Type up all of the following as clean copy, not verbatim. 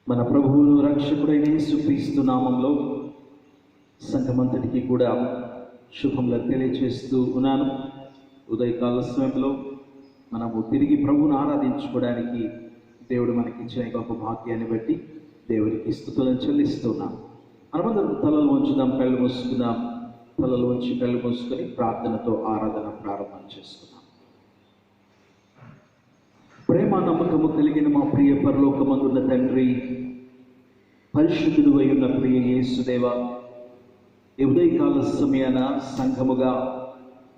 మన ప్రభువును రక్షకుడైన యేసుక్రీస్తు నామంలో సంఘమంతటికి కూడా శుభములు తెలియజేస్తూ ఉన్నాను. ఉదయకాల సమయంలో మనము తిరిగి ప్రభువును ఆరాధించుకోవడానికి దేవుడు మనకిచ్చిన గొప్ప భాగ్యాన్ని బట్టి దేవుడికి స్తుతులను చెల్లిస్తున్నాం. మనమందరం తలలు ఉంచుదాం, కళ్ళు మూసుకుందాం. తలలు ఉంచి కళ్ళు మూసుకొని ప్రార్థనతో ఆరాధన ప్రారంభం చేసుకుందాం. ప్రేమ నమ్మకము కలిగిన మా ప్రియ పరలోకమందున్న తండ్రి, పరిశుద్ధుడు అయి ఉన్న ప్రియ యేసుదేవ, ఈ ఉదయకాల సమయాన సంఘముగా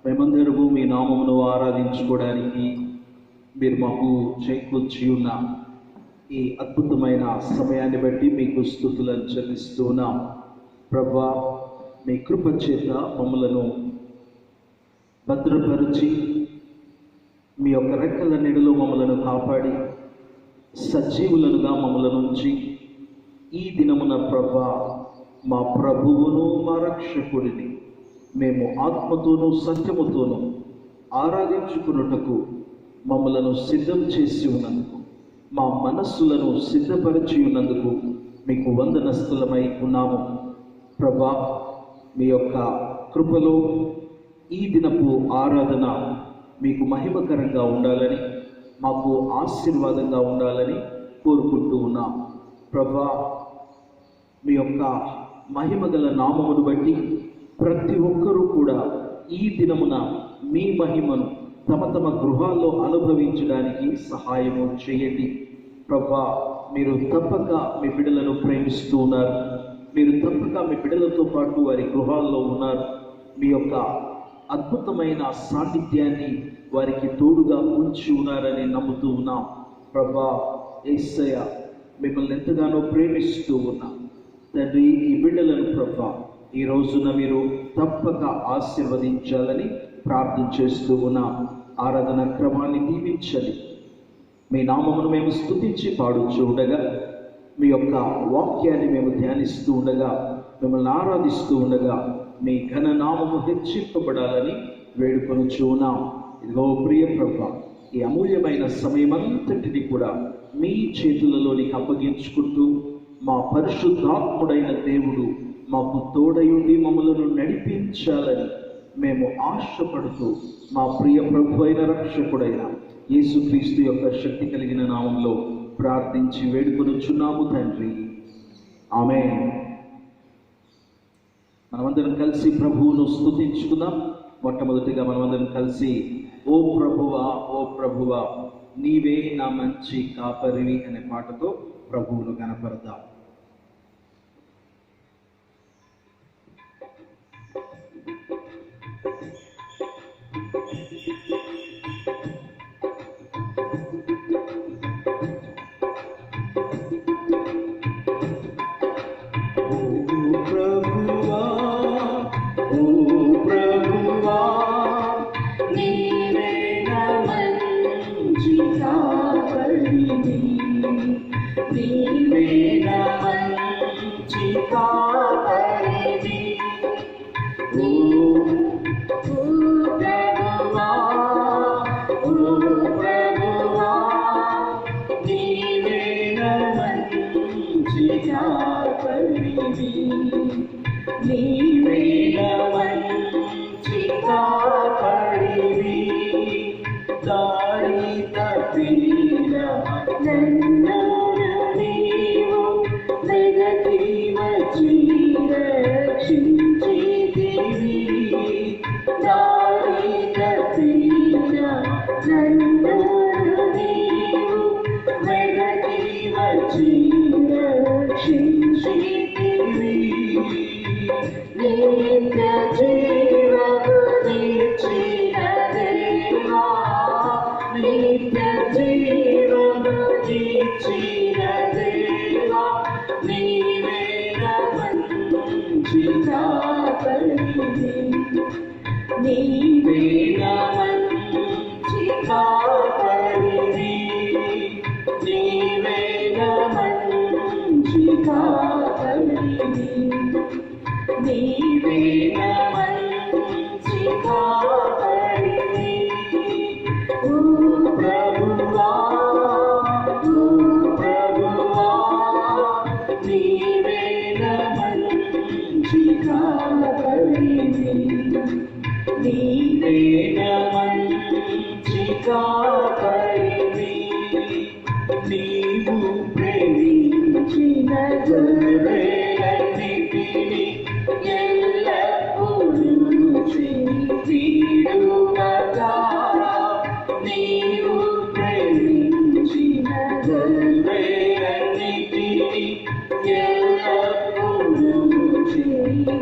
మేమందరము మీ నామమును ఆరాధించుకోవడానికి మీరు మాకు చేకూర్చి ఉన్న ఈ అద్భుతమైన సమయాన్ని బట్టి మీకు స్తుతులను చెల్లిస్తూ ఉన్నాం. ప్రభువా, మీ కృప చేత మమ్మలను భద్రపరిచి మీ యొక్క రెక్కల నీడలో మమ్మలను కాపాడి సజీవులనుగా మమ్మలను ఉంచి ఈ దినమున ప్రభువా, మా ప్రభువును మా రక్షకుడిని మేము ఆత్మతోనూ సత్యముతోనూ ఆరాధించుకున్నటకు మమ్మలను సిద్ధం చేసి ఉన్నందుకు, మా మనస్సులను సిద్ధపరిచి ఉన్నందుకు మీకు వందనస్తులమై ఉన్నాము. ప్రభువా, మీ యొక్క కృపలో ఈ దినపు ఆరాధన మీకు మహిమకరంగా ఉండాలని, మాకు ఆశీర్వాదంగా ఉండాలని కోరుకుంటూ ఉన్నాం. ప్రభువా, మీ యొక్క మహిమగల నామమును బట్టి ప్రతి ఒక్కరూ కూడా ఈ దినమున మీ మహిమను తమ తమ గృహాల్లో అనుభవించడానికి సహాయము చేయండి. ప్రభువా, మీరు తప్పక మీ బిడ్డలను ప్రేమిస్తూ ఉన్నారు. మీరు తప్పక మీ బిడ్డలతో పాటు వారి గృహాల్లో ఉన్నారు. మీ యొక్క అద్భుతమైన సాన్నిధ్యాన్ని వారికి తోడుగా ఉంచి ఉన్నారని నమ్ముతూ ఉన్నాం. ప్రభువా యేసయ్య, మిమ్మల్ని ఎంతగానో ప్రేమిస్తూ ఉన్నాం తండ్రి. ఈ బిడ్డలను ప్రభువా ఈ రోజున మీరు తప్పక ఆశీర్వదించాలని ప్రార్థన చేస్తూ ఉన్నాం. ఆరాధన క్రమాన్ని దీవించండి. మీ నామమును మేము స్తుతించి పాడుచూ ఉండగా, మీ యొక్క వాక్యాన్ని మేము ధ్యానిస్తూ ఉండగా, మిమ్మల్ని ఆరాధిస్తూ ఉండగా మీ ఘన నామము హెచ్చింపబడాలని వేడుకొనుచూ ఉన్నాం. ఇదిగో ప్రియ ప్రభువా, ఈ అమూల్యమైన సమయమంతటిని కూడా మీ చేతులలోనికి అప్పగించుకుంటూ, మా పరిశుద్ధాత్ముడైన దేవుడు మాకు తోడయుండి మమ్మలను నడిపించాలని మేము ఆశపడుతూ, మా ప్రియ ప్రభు అయిన రక్షకుడైన యేసుక్రీస్తు యొక్క శక్తి కలిగిన నామంలో ప్రార్థించి వేడుకొనుచున్నాము తండ్రి, ఆమేన్. మనమందరం కలిసి ప్రభువును స్తుతించుకుందాం. మొట్టమొదటిగా మనమందరం కలిసి ఓ ప్రభువా, ఓ ప్రభువా, నీవే నా మంచి కాపరివి అనే పాటతో ప్రభువును గణపరదాం. ప్రభువా నీవు ప్రేమించిన గొర్రెలన్నిటిని ఎల్లప్పుడూ వీడుగా నీవు ప్రేమించిన గొర్రెలన్నిటిని ఎల్లప్పుడూ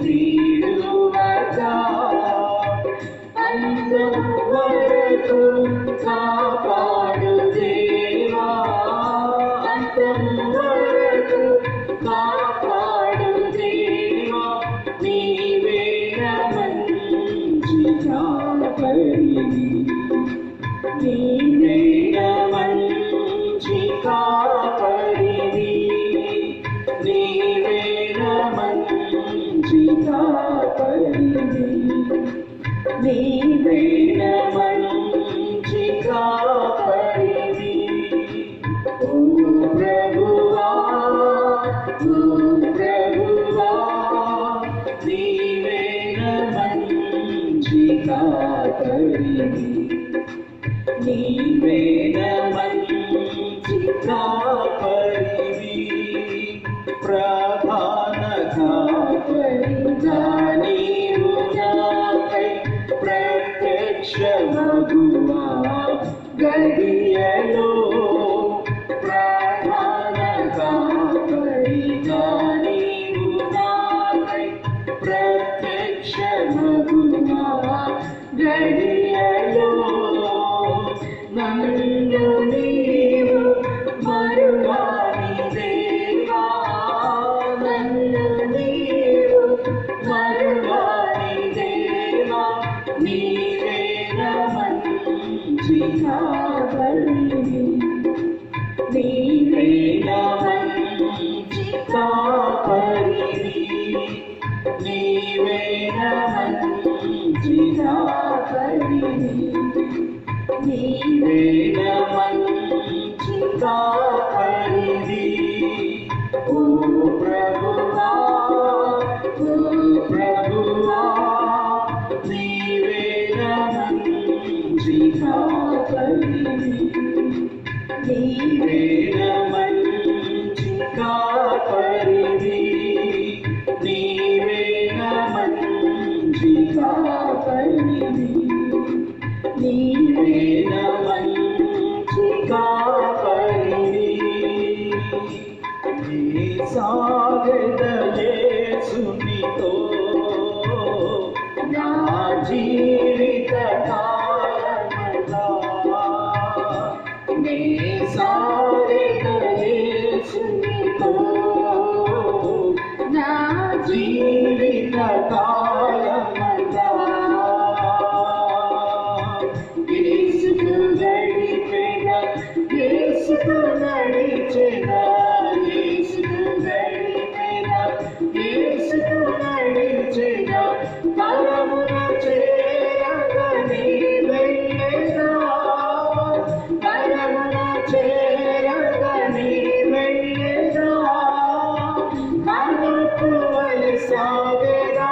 వీడుగా అంతం వరకు కాపాడు దేవా, అంతం వరకు కాపాడు దేవా, నీవే మంచి కాపరివి, నీవే మంచి కాపరివి, నీవే మంచి కాపరివి, నీవే మంచి కాపరివి. ఓ ప్రభువా, ఓ ప్రభువా, నీవే మంచి కాపరివి, నీవే మంచి కాపరివి. ప్రధాన కాపరిగా నీవు నాకై ప్రత్యక్షమగువా గడియలో, ప్రధాన కాపరిగా నీవు నాకై ప్రత్యక్షమగువా గడియలో, నన్ను నీవు మరువాని దేవా, నన్ను నీవు మరువాని దేవా, నీవే మంచి కాపరివి, నీవే మంచి కాపరివి, నీవే మంచి కాపరివి, నీవే మంచి కాపరివి. ఓ ప్రభువా, ఓ ప్రభువా, నీవే మంచి కాపరివి, నీవే మంచి కాపరివి, నీవే మంచి కాపరివి, నీవే మంచి కాపరివి. నీ సాగద యేసునితో నా జీవిత కాలమంతా, నీ సాగద యేసునితో నా జీవిత కాలమంతా, యేసుకు గడిపెద, యేసుకు నడిచెద, యేసుకు గడిపెద, యేసుకు నడిచెద, పరమున చేరగని వెళ్ళెదా, పరమున చేరగని వెళ్ళెదా, కనుకు సాగెదా,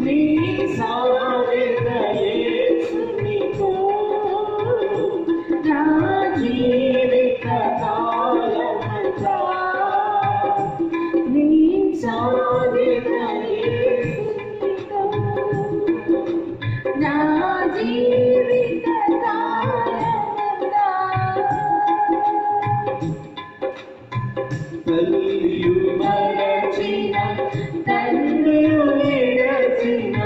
నీ సాగెద యేసునితో నా జీవిత కాలమంతా, నీ సాగెద యేసునితో నా జీవిత కాలమంతా. తల్లియు మరచిన తండ్రియు విడచిన,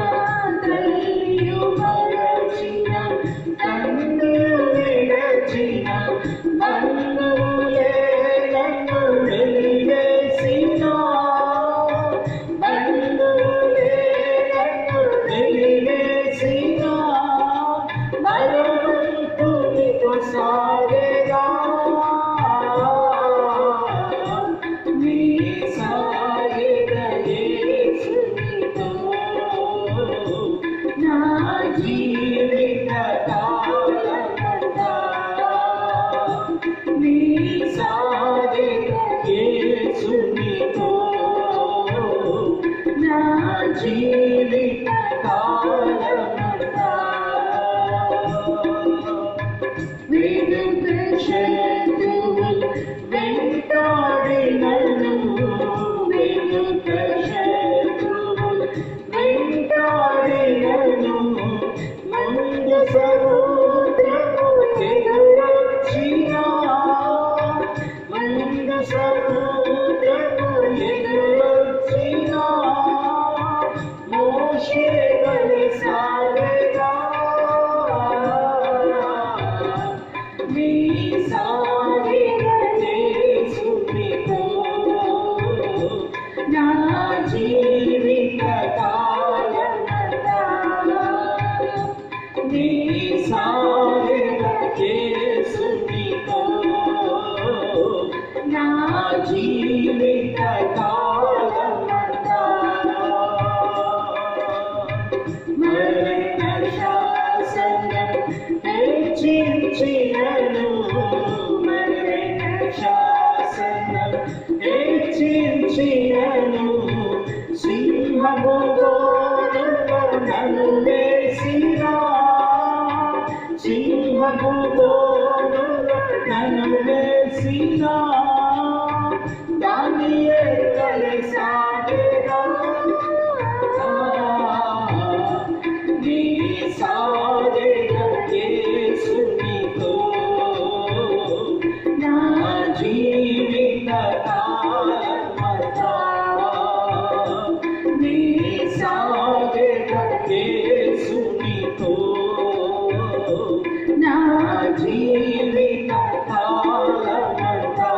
తల్లియు మరచిన తండ్రియు విడచిన, బంధువులే నన్ను వెలివేసిన, బంధువులే నన్ను వెలివేసిన, బలవంతునితో సాగెదా, నీ సాగెద యేసునితో నా జీవిత కాలమంతా, నీ సాగెద యేసునితో నా జీవిత కాలమంతా. యేసునితో నా జీవిత కాలమంతా మరణ శాసనం హెచ్చించినను మరణ శాసనం హెచ్చించినను సింహము గోరులో నన్ను వేసినా సింహము గోరులో నన్ను వేసినా దానియేలు సాగెదా నీ సాగెదా యేసునితో నా జీవిత కాలమంతా నీ సాగెదా యేసునితో నా జీవిత కాలమంతా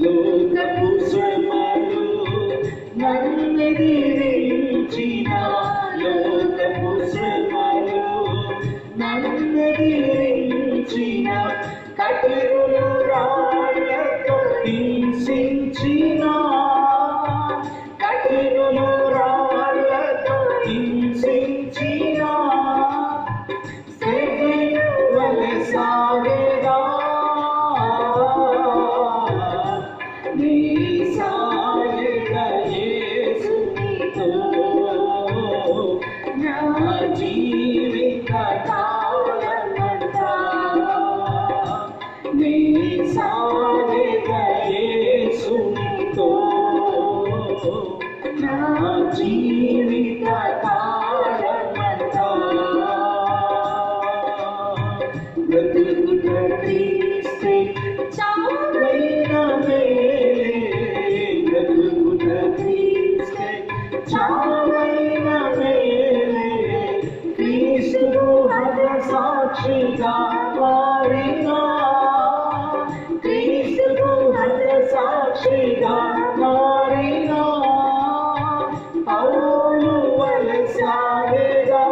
లోకపు శ్రమలు నన్నెదిరించిన లోకపు శ్రమలు నన్నెదిరించిన కఠినులు రాళ్ళతో హింసించిన కఠినులు రాళ్ళతో హింసించిన వలె సాగెదా నీ సాగెదా యేసునితో నా జీవిత కాలమంతా నీ సాగెదా యేసునితో నా జీవిత కాలమంతా బ్రతుకుట క్రీస్తే చావైన మేలే బ్రతుకుట క్రీస్తే చావైన మేలే క్రీస్తు హత సాక్షిగా మారినా క్రీస్తు హత సాక్షిగా మారినా పౌలు వలె సాగెదా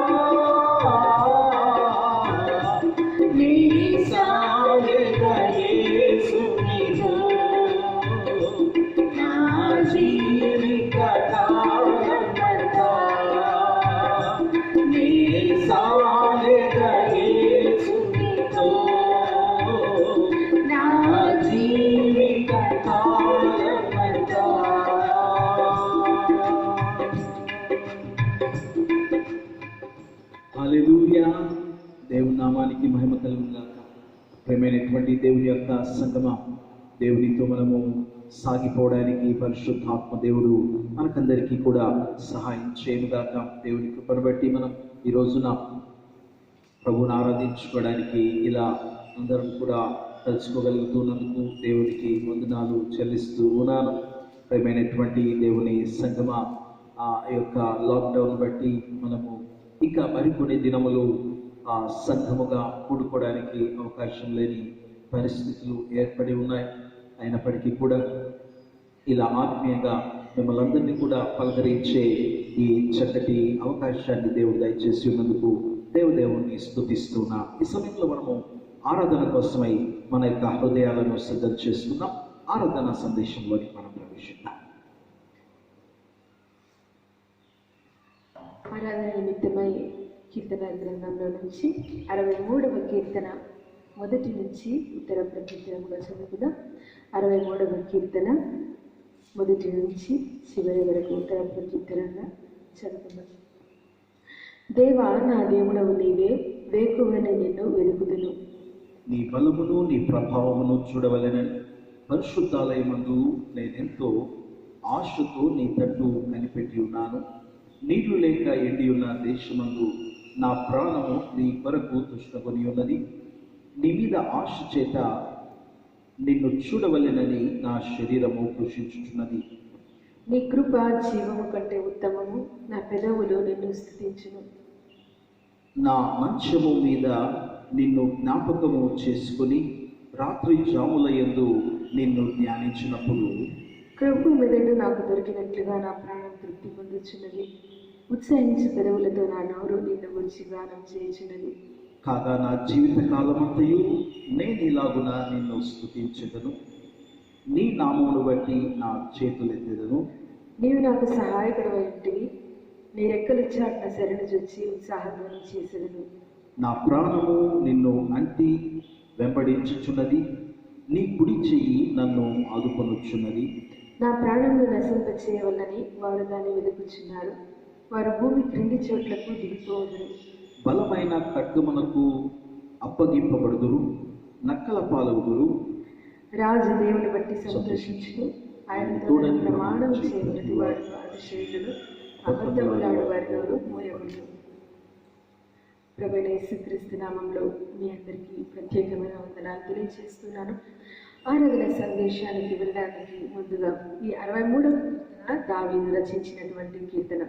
నీ సాగెదా యేసునితో నా జీవిత కాలమంతా నీ సాగెదా యేసునితో నా జీవిత కాలమంతా హల్లెలూయా. దేవుని నామానికి మహిమ కలుగుగాక. ప్రేమైనటువంటి దేవుని యొక్క సంగమం, దేవునితో మనము సాగిపోవడానికి పరిశుద్ధాత్మ దేవుడు మనకందరికీ కూడా సహాయం చేయనుగాక. దేవుని కృపను బట్టి మనం ఈ రోజున ప్రభువుని ఆరాధించుకోవడానికి ఇలా అందరం కూడా కలుసుకోగలుగుతున్నందుకు దేవునికి వందనాలు చెల్లిస్తూ ఉన్నాను. ప్రేమైనటువంటి దేవుని సంగమ, ఆ యొక్క లాక్డౌన్ బట్టి మనము ఇంకా మరికొన్ని దినములు సంఘముగా కూడుకోవడానికి అవకాశం లేని పరిస్థితులు ఏర్పడి ఉన్నాయి. అయినప్పటికీ కూడా ఇలా ఆత్మీయంగా మిమ్మల్ని అందరినీ కూడా పలకరించే ఈ చక్కటి అవకాశాన్ని దేవుడు దయచేసి ఉన్నందుకు దేవుని స్తుతిస్తున్నా. ఈ సమయంలో మనము ఆరాధన కోసమై మన యొక్క హృదయాలను సిద్ధం చేసుకున్నాం. ఆరాధన సందేశంలోని మనం ప్రవేశిద్దాం. ఆరాధన నిమిత్తమై కీర్తన గ్రంథంలో నుంచి 63వ కీర్తన మొదటి నుంచి ఉత్తర ప్రత్యుత్తరంగా చదువుకుందాం. 63వ కీర్తన మొదటి నుంచి చివరి వరకు ఉత్తర ప్రత్యుత్తరంగా చదువుకుందాం. దేవా, నా దేవుడవు నీవే, వేకువనే నిన్ను వెతుకుదును. నీ బలమును నీ ప్రభావమును చూడవలెనని పరిశుద్ధాలయమందు నేనెంతో ఆశతో నీ తట్టు కనిపెట్టి ఉన్నాను. నీళ్లు లేక ఎండి ఉన్న దేశమందు నా ప్రాణము నీ కొరకు దుష్టకొని ఉన్నది. నీ మీద ఆశ చేత నిన్ను చూడవలెనని నా శరీరము కృషించుచున్నది. నీ కృప జీవము కంటే ఉత్తమము, నా పెదవులు నిన్ను స్తుతించును. నా మంచము మీద నిన్ను జ్ఞాపకము చేసుకుని రాత్రి జాముల యందు నిన్ను ధ్యానించినప్పుడు కృప మెదడు నాకు దొరికినట్లుగా నా ప్రాణం తృప్తి పొందుచున్నది. ఉత్సాహించు పెదవులతో నా నోరు నిన్ను గురించి గానం చేయుచున్నది. కాగా నా జీవిత కాలమంతయు నేను ఇలాగున నిన్ను స్తుతించెదను, నీ నామమును బట్టి నా చేతులెత్తెదను. నీవు నాకు సహాయకుడవై ఉంటివి, నీ రెక్కలు చాటున శరణు జొచ్చి ఉత్సాహధ్వని చేసేదను. నా ప్రాణము నిన్ను అంటి వెంబడించుచున్నది, నీ కుడి చెయ్యి నన్ను ఆదుకొనుచున్నది. నా ప్రాణంలో నశింపచేయవలని వారు దాన్ని వెతుకుచున్నారు, వారు భూమి క్రింది చోట్లకు దిగిపోవదురు. బలమైన ఖడ్గమునకు అప్పగింపబడుదురు, నక్కల పాలగుదురు. రాజు దేవుని బట్టి సంతోషించును, ఆయనతో ప్రమాణం చేయబడి వాడు అతిశయులు, అబద్ధములాడు వారి నోరు మూయబడును. ప్రభువైన యేసుక్రీస్తు నామంలో మీ అందరికీ ప్రత్యేకమైన వందనాలు తెలియజేస్తున్నాను. ఆరాధన సందేశానికి వెళ్ళడానికి ముందుగా ఈ 63వ దావీదు రచించినటువంటి కీర్తన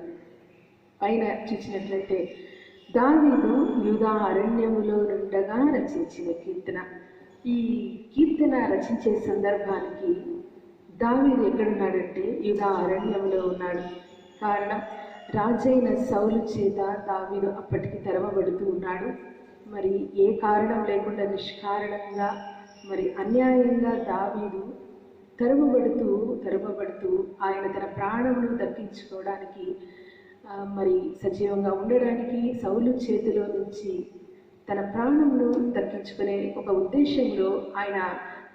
పైన చూసినట్లయితే, దావీదు యూదా అరణ్యములో నుండగా రచించిన కీర్తన. ఈ కీర్తన రచించే సందర్భానికి దావీదు ఎక్కడున్నాడంటే యూదా అరణ్యములో ఉన్నాడు. కారణం, రాజైన సౌలు చేత దావీదు అప్పటికి తరమబడుతూ ఉన్నాడు. మరి ఏ కారణం లేకుండా నిష్కారణంగా మరి అన్యాయంగా దావీదు తరుమబడుతూ ఆయన తన ప్రాణమును దక్కించుకోవడానికి మరి సజీవంగా ఉండడానికి సౌలు చేతిలో నుంచి తన ప్రాణమును దక్కించుకునే ఒక ఉద్దేశంలో ఆయన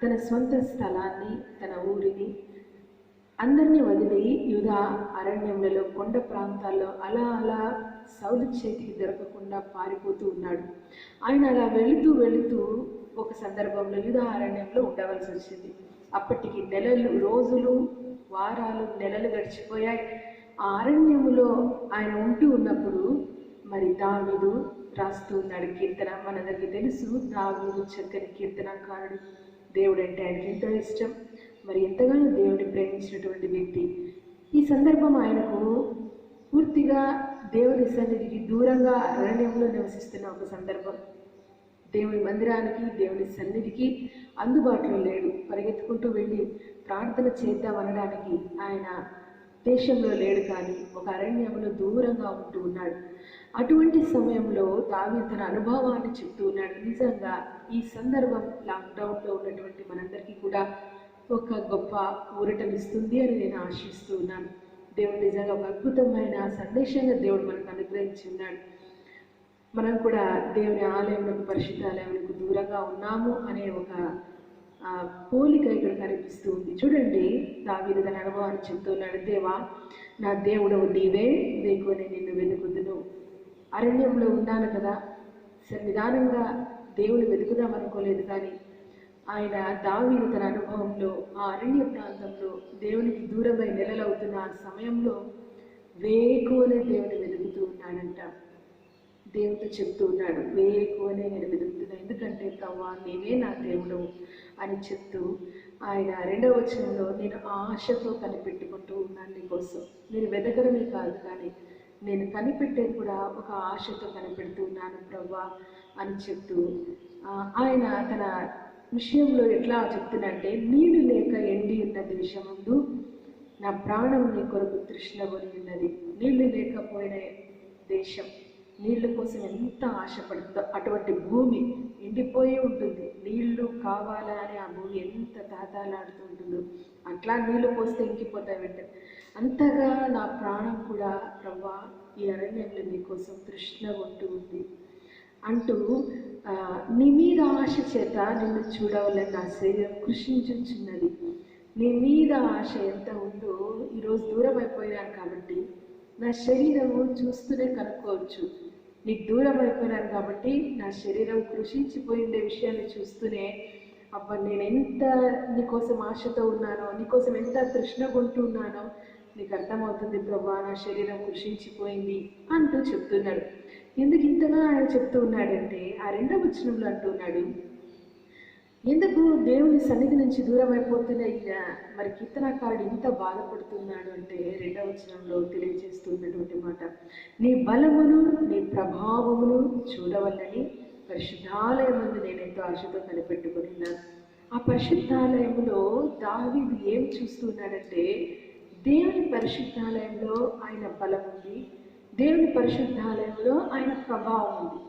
తన స్వంత స్థలాన్ని, తన ఊరిని అందరినీ వదిలి యూదా అరణ్యములలో కొండ ప్రాంతాల్లో అలా సౌలు చేతికి దొరకకుండా పారిపోతూ ఉన్నాడు. ఆయన అలా వెళుతూ ఒక సందర్భంలో యూదా అరణ్యంలో ఉండవలసి వచ్చింది. అప్పటికి నెలలు, రోజులు, వారాలు, నెలలు గడిచిపోయాయి. ఆ అరణ్యములో ఆయన ఉంటూ ఉన్నప్పుడు మరి దావీదు రాస్తూ ఉన్నాడు కీర్తన. మనందరికీ తెలుసు, దావీదు చక్కని కీర్తనకారుడు. దేవుడు అంటే ఆయనకి ఎంతో ఇష్టం. మరి ఎంతగానో దేవుడిని ప్రేమించినటువంటి వ్యక్తి. ఈ సందర్భం ఆయనకు పూర్తిగా దేవుని సన్నిధికి దూరంగా అరణ్యంలో నివసిస్తున్న ఒక సందర్భం. దేవుని మందిరానికి, దేవుని సన్నిధికి అందుబాటులో లేడు. పరిగెత్తుకుంటూ వెళ్ళి ప్రార్థన చేద్దామనడానికి ఆయన దేశంలో లేడు, కానీ ఒక అరణ్యంలో దూరంగా ఉంటూ ఉన్నాడు. అటువంటి సమయంలో దావీదు తన అనుభవాన్ని చెప్తూ ఉన్నాడు. నిజంగా ఈ సందర్భం లాక్డౌన్లో ఉన్నటువంటి మనందరికీ కూడా ఒక గొప్ప ఊరటనిస్తుంది అని నేను ఆశిస్తూ ఉన్నాను. దేవుడు నిజంగా ఒక అద్భుతమైన సందేశంగా దేవుడు మనకు అనుగ్రహించి ఉన్నాడు. మనం కూడా దేవుని ఆలయములకు, పరిశుద్ధాలయములకు దూరంగా ఉన్నాము అనే ఒక పోలిక ఇక్కడ కనిపిస్తూ ఉంది. చూడండి, దావీదు తన అనుభవాన్ని చెప్తున్నాడు. దేవా, నా దేవుడవు నీవే, వేకువనే నిన్ను వెతుకుదును. అరణ్యంలో ఉన్నాను కదా, నిదానంగా దేవుని వెతుకుదాం అనుకోలేదు, కానీ ఆయన దావీదు తన అనుభవంలో ఆ అరణ్య ప్రాంతంలో దేవునికి దూరమై నెలలవుతున్న ఆ సమయంలో వేకువనే దేవుని వెతుకుతూ ఉన్నాడంట. దేవుడితో చెప్తూ ఉన్నాడు, వేకువనే నేను వెతుకుతున్నా, ఎందుకంటే ప్రభువా నీవే నా దేవుడు అని చెప్తూ ఆయన 2వ వచనంలో, నేను ఆశతో కనిపెట్టుకుంటూ ఉన్నాను నీకోసం. నేను వెతకడమే కాదు, కానీ నేను కనిపెట్టేది కూడా ఒక ఆశతో కనిపెడుతూ ఉన్నాను ప్రభువా అని చెప్తూ ఆయన తన విషయంలో ఎట్లా చెప్తున్నంటే, నీళ్లు లేక ఎండి ఉన్న దేశముందు నా ప్రాణం నీ కొరకు తృష్ణగొని ఉన్నది. నీళ్లు లేకపోయిన దేశం, నీళ్ళ కోసం ఎంత ఆశపడుతుందో, అటువంటి భూమి ఎండిపోయి ఉంటుంది. నీళ్లు కావాలా అని ఆ భూమి ఎంత తాతాలాడుతూ ఉంటుందో, అట్లా నీళ్లు పోస్తే ఇంకిపోతాయి వెంటనే. అంతగా నా ప్రాణం కూడా ప్రభువా ఈ అరణ్యంలో నీ కోసం తృష్ణగా ఉంటూ ఉంది అంటూ, నీ మీద ఆశ చేత నిన్ను చూడవాలని నా శరీరం కృషించుచున్నది. నీ మీద ఆశ ఎంత ఉందో ఈరోజు దూరం అయిపోయినాను కాబట్టి నా శరీరము చూస్తూనే కనుక్కోవచ్చు. నీకు దూరం అయిపోయినాను కాబట్టి నా శరీరం కృషించిపోయిండే విషయాన్ని చూస్తూనే, అబ్బా నేను ఎంత నీకోసం ఆశతో ఉన్నానో, నీకోసం ఎంత తృష్ణగొంటూ ఉన్నానో నీకు అర్థమవుతుంది ప్రభా, నా శరీరం కృషించిపోయింది అంటూ చెప్తున్నాడు. ఎందుకు ఇంతగా ఆయన చెప్తూ ఉన్నాడంటే, ఆ 2వ వచనంలో అంటున్నాడు, ఎందుకు దేవుని సన్నిధి నుంచి దూరం అయిపోతున్న ఈయన మరి కీర్తనకారుడు ఇంత బాధపడుతున్నాడు అంటే 2వ వచనంలో తెలియజేస్తున్నటువంటి మాట, నీ బలమును నీ ప్రభావమును చూడవల్లని పరిశుద్ధాలయం ముందు నేను ఎంతో ఆశతో కనిపెట్టుకుని ఉన్నాను. ఆ పరిశుద్ధాలయంలో దావీదు ఏం చూస్తున్నాడంటే, దేవుని పరిశుద్ధాలయంలో ఆయన బలం ఉంది, దేవుని పరిశుద్ధాలయంలో ఆయన ప్రభావం ఉంది.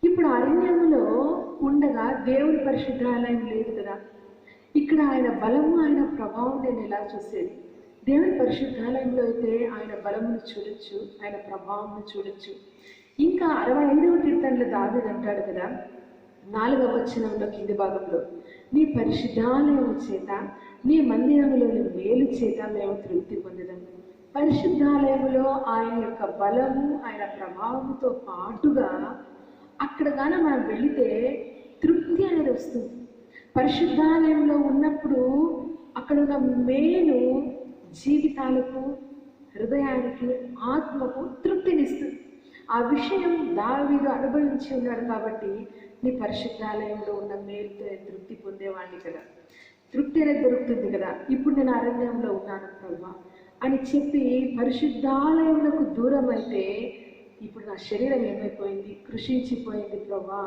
ఇప్పుడు అరణ్యంలో ఉండగా దేవుని పరిశుద్ధాలయం లేదు కదా. ఇక్కడ ఆయన బలము, ఆయన ప్రభావం నేను ఎలా చూసేది? దేవుని పరిశుద్ధాలయంలో అయితే ఆయన బలమును చూడొచ్చు, ఆయన ప్రభావంను చూడొచ్చు. ఇంకా 65వ కీర్తనలో దావీదు అంటాడు కదా, 4వ వచనంలో కింది భాగంలో, నీ పరిశుద్ధాలయము చేత, నీ మందిరములోని మేలు చేత మేము తృప్తి పొందుదాం. పరిశుద్ధాలయంలో ఆయన యొక్క బలము, ఆయన ప్రభావంతో పాటుగా అక్కడ గాన మనం వెళితే తృప్తి అనేది వస్తుంది. పరిశుద్ధాలయంలో ఉన్నప్పుడు అక్కడ ఉన్న మేలు జీవితాలకు, హృదయానికి, ఆత్మకు తృప్తినిస్తుంది. ఆ విషయం దావీదు అనుభవించి ఉన్నాడు కాబట్టి, నీ పరిశుద్ధాలయంలో ఉన్న మేలుతో నేను తృప్తి పొందేవాడిని కదా, తృప్తి అనేది దొరుకుతుంది కదా. ఇప్పుడు నేను అరణ్యంలో ఉన్నాను ప్రభా అని చెప్పి పరిశుద్ధాలయంలో దూరం అయితే ఇప్పుడు నా శరీరం ఏమైపోయింది? కృషించిపోయింది ప్రభా.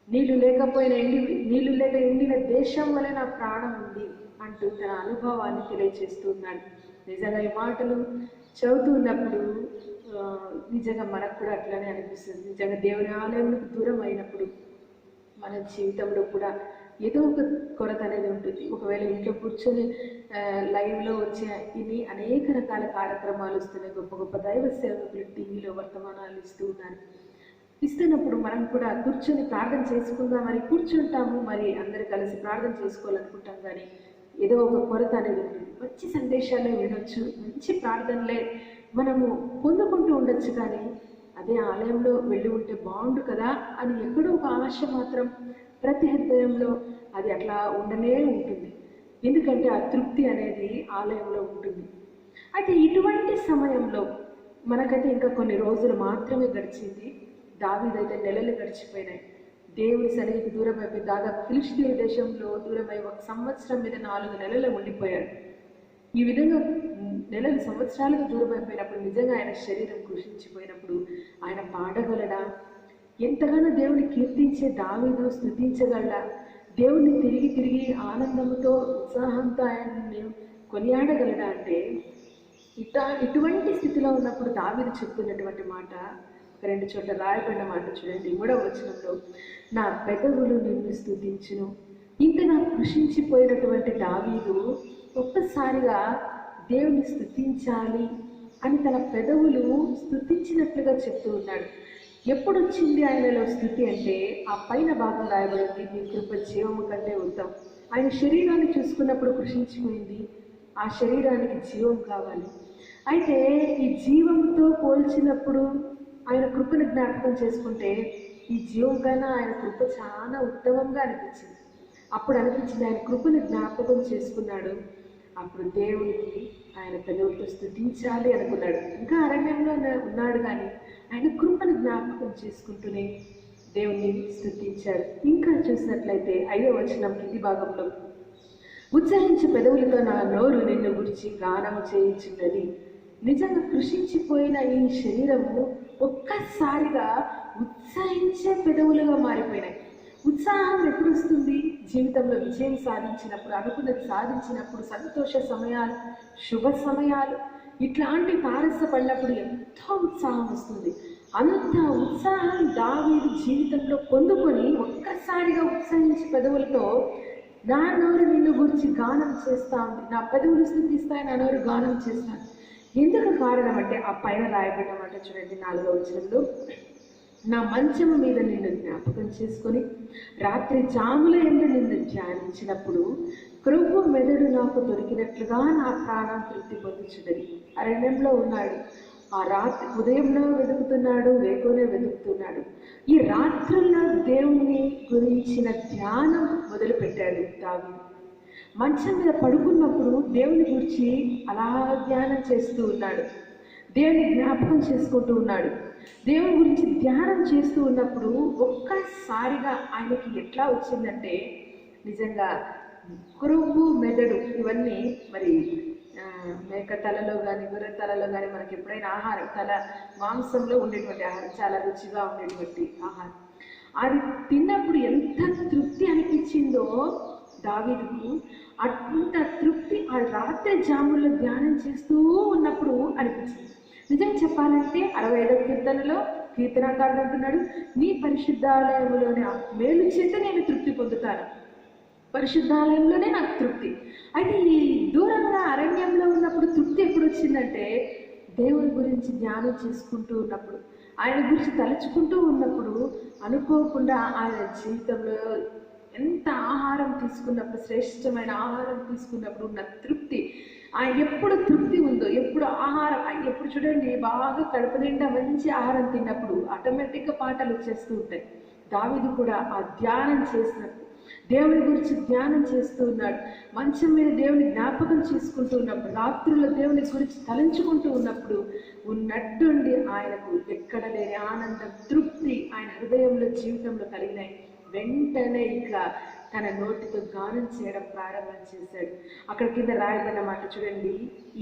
నీళ్లు లేక ఎండిన దేశం వలె నా ప్రాణం ఉంది అంటూ తన అనుభవాన్ని తెలియజేస్తున్నాడు. నిజంగా ఈ మాటలు చదువుతూ ఉన్నప్పుడు నిజంగా మనకు కూడా అట్లానే అనిపిస్తుంది. నిజంగా దేవుని ఆలయంలో దూరం అయినప్పుడు మన జీవితంలో కూడా ఏదో ఒక కొరత అనేది ఉంటుంది. ఒకవేళ ఇంట్లో కూర్చొని లైవ్లో వచ్చే ఇన్ని అనేక రకాల కార్యక్రమాలు వస్తున్నాయి. గొప్ప గొప్ప దైవ సేవకులు టీవీలో వర్తమానాలు ఇస్తూ ఉన్నారు. ఇస్తున్నప్పుడు మనం కూడా కూర్చొని ప్రార్థన చేసుకుందామని కూర్చుంటాము. మరి అందరు కలిసి ప్రార్థన చేసుకోవాలనుకుంటాం, కానీ ఏదో ఒక కొరత అనేది ఉంటుంది. మంచి సందేశాలే వినొచ్చు, మంచి ప్రార్థనలే మనము పొందుకుంటూ ఉండొచ్చు, కానీ అదే ఆలయంలో వెళ్ళి ఉంటే బాగుండు కదా అని ఎక్కడో ఒక ఆశ మాత్రం ప్రతి హృదయంలో అది అట్లా ఉండనే ఉంటుంది. ఎందుకంటే ఆ తృప్తి అనేది ఆలయంలో ఉంటుంది. అయితే ఇటువంటి సమయంలో మనకైతే ఇంకా కొన్ని రోజులు మాత్రమే గడిచింది. దావీదైతే నెలలు గడిచిపోయినాయి. దేవుని సన్నిధికి దూరం అయిపోయి దాదాపు ఫిలిష్తీయుల దేశంలో దూరమై 1 సంవత్సరం మీద 4 నెలలు ఉండిపోయాడు. ఈ విధంగా నెలలు సంవత్సరాలుగా దూరం అయిపోయినప్పుడు నిజంగా ఆయన శరీరం కృషించిపోయినప్పుడు ఆయన పాడగలడా? ఎంతగానో దేవుని కీర్తించే దావీదు స్తుతించగలడా? దేవుని తిరిగి తిరిగి ఆనందంతో, ఉత్సాహంతో ఆయన్ని కొనియాడగలడా? అంటే ఇటువంటి స్థితిలో ఉన్నప్పుడు దావీదు చెప్తున్నటువంటి మాట 2 చోట్ల రాయబడిన మాట చూడండి. 3వ వచనంలో, నా పెదవులు నిన్ను స్తుతించును. ఇంతగా కృషించిపోయినటువంటి దావీదు ఒక్కసారిగా దేవుని స్తుతించాలి అని తన పెదవులు స్తుతించినట్లుగా చెప్తూ ఉన్నాడు. ఎప్పుడు వచ్చింది ఆయనలో స్థుతి అంటే ఆ పైన భాగం రాయబడింది, నీ కృప జీవము కంటే ఉత్తమం. ఆయన శరీరాన్ని చూసుకున్నప్పుడు కృషించిపోయింది, ఆ శరీరానికి జీవం కావాలి. అయితే ఈ జీవంతో పోల్చినప్పుడు ఆయన కృపను జ్ఞాపకం చేసుకుంటే ఈ జీవం కన్నా ఆయన కృప చాలా ఉత్తమంగా అనిపించింది. అప్పుడు అనిపించింది ఆయన కృపను జ్ఞాపకం చేసుకున్నాడు. అప్పుడు దేవునికి ఆయన పెదవులతో స్తుతించాలి అనుకున్నాడు. ఇంకా అరణ్యంలో ఉన్నాడు, కానీ ఆయన కృపను జ్ఞాపకం చేసుకుంటూనే దేవుని స్తుతించాడు. ఇంకా చూసినట్లయితే 5వ వచనం కింది భాగంలో, ఉత్సహించే పెదవులతో నా నోరు నిన్ను గురించి గానము చేయించున్నది. నిజంగా కృషించిపోయిన ఈ శరీరము ఒక్కసారిగా ఉత్సహించే పెదవులుగా మారిపోయినాయి. ఉత్సాహం ఎప్పుడు వస్తుంది? జీవితంలో విజయం సాధించినప్పుడు, అనుకున్నది సాధించినప్పుడు, సంతోష సమయాలు, శుభ సమయాలు, ఇట్లాంటి తారసపడినప్పుడు ఎంతో ఉత్సాహం వస్తుంది. అంత ఉత్సాహం దావీదు జీవితంలో పొందుకొని ఒక్కసారిగా ఉత్సహించి పెదవులతో నా నోరు నిన్ను గురించి గానం చేస్తా ఉంది, నా పెదవులు స్థుతిస్తాయి, నా నోరు గానం చేస్తాను. ఎందుకు కారణం అంటే ఆ పైన రాయబడిన మాట చూడండి, 4వ వచనంలో, నా మంచము మీద నిన్ను జ్ఞాపకం చేసుకొని రాత్రి జాముల యందు నిన్ను ధ్యానించినప్పుడు క్రొవ్వు మెదడు నాకు దొరికినట్లుగా నా ప్రాణం తృప్తి పొందుచున్నది. అరణ్యంలో ఉన్నాడు, ఆ రాత్రి ఉదయంలో వెతుకుతున్నాడు, వేకునే వెతుకుతున్నాడు. ఈ రాత్రుల్లో దేవుని గురించిన ధ్యానం మొదలుపెట్టాడు దావీదు. మంచం మీద పడుకున్నప్పుడు దేవుని గురించి అలా ధ్యానం చేస్తూ ఉన్నాడు, దేవుని జ్ఞాపకం చేసుకుంటూ ఉన్నాడు. దేవుని గురించి ధ్యానం చేస్తూ ఉన్నప్పుడు ఒక్కసారిగా ఆయనకి ఎట్లా వచ్చిందంటే, నిజంగా క్రొవ్వు, మెదడు ఇవన్నీ మరి మేక తలలో కానీ గొర్రె తలలో కానీ మనకి ఎప్పుడైనా ఆహారం, తల మాంసంలో ఉండేటువంటి ఆహారం, చాలా రుచిగా ఉండేటువంటి ఆహారం, అది తిన్నప్పుడు ఎంత తృప్తి అనిపించిందో దావీదుకు, అంత తృప్తి ఆ రాత్రి జాముల్లో ధ్యానం చేస్తూ ఉన్నప్పుడు అనిపించింది. నిజంగా చెప్పాలంటే 65వ కీర్తనలో కీర్తనకారుడు అంటున్నాడు, నీ పరిశుద్ధాలయంలోనే మేలు చేత నేను తృప్తి పొందుతాను, పరిశుద్ధాలయంలోనే నాకు తృప్తి. అయితే ఈ దూరంగా అరణ్యంలో ఉన్నప్పుడు తృప్తి ఎప్పుడు వచ్చిందంటే, దేవుని గురించి ధ్యానం చేసుకుంటూ ఉన్నప్పుడు, ఆయన గురించి తలుచుకుంటూ ఉన్నప్పుడు, అనుకోకుండా ఆయన జీవితంలో ఎంత ఆహారం తీసుకున్నప్పుడు, శ్రేష్టమైన ఆహారం తీసుకున్నప్పుడు ఉన్న తృప్తి, ఆయన ఎప్పుడు తృప్తి ఉందో, ఎప్పుడు ఆహారం, ఎప్పుడు చూడండి బాగా కడుపు నిండా మంచి ఆహారం తిన్నప్పుడు ఆటోమేటిక్గా పాటలు వచ్చేస్తూ ఉంటాయి. దావీదు కూడా ఆ ధ్యానం చేసినప్పుడు, దేవుని గురించి ధ్యానం చేస్తూ ఉన్నాడు, మంచం మీద దేవుని జ్ఞాపకం చేసుకుంటూ ఉన్నప్పుడు, రాత్రుల్లో దేవుని గురించి తలంచుకుంటూ ఉన్నప్పుడు ఉన్నట్టుండి ఆయనకు ఎక్కడ లేని ఆనందం, తృప్తి ఆయన హృదయంలో, జీవితంలో కలిగినాయి. వెంటనే ఇక తన నోటితో గానం చేయడం ప్రారంభం చేశాడు. అక్కడ కింద రాయబడిన మాట చూడండి,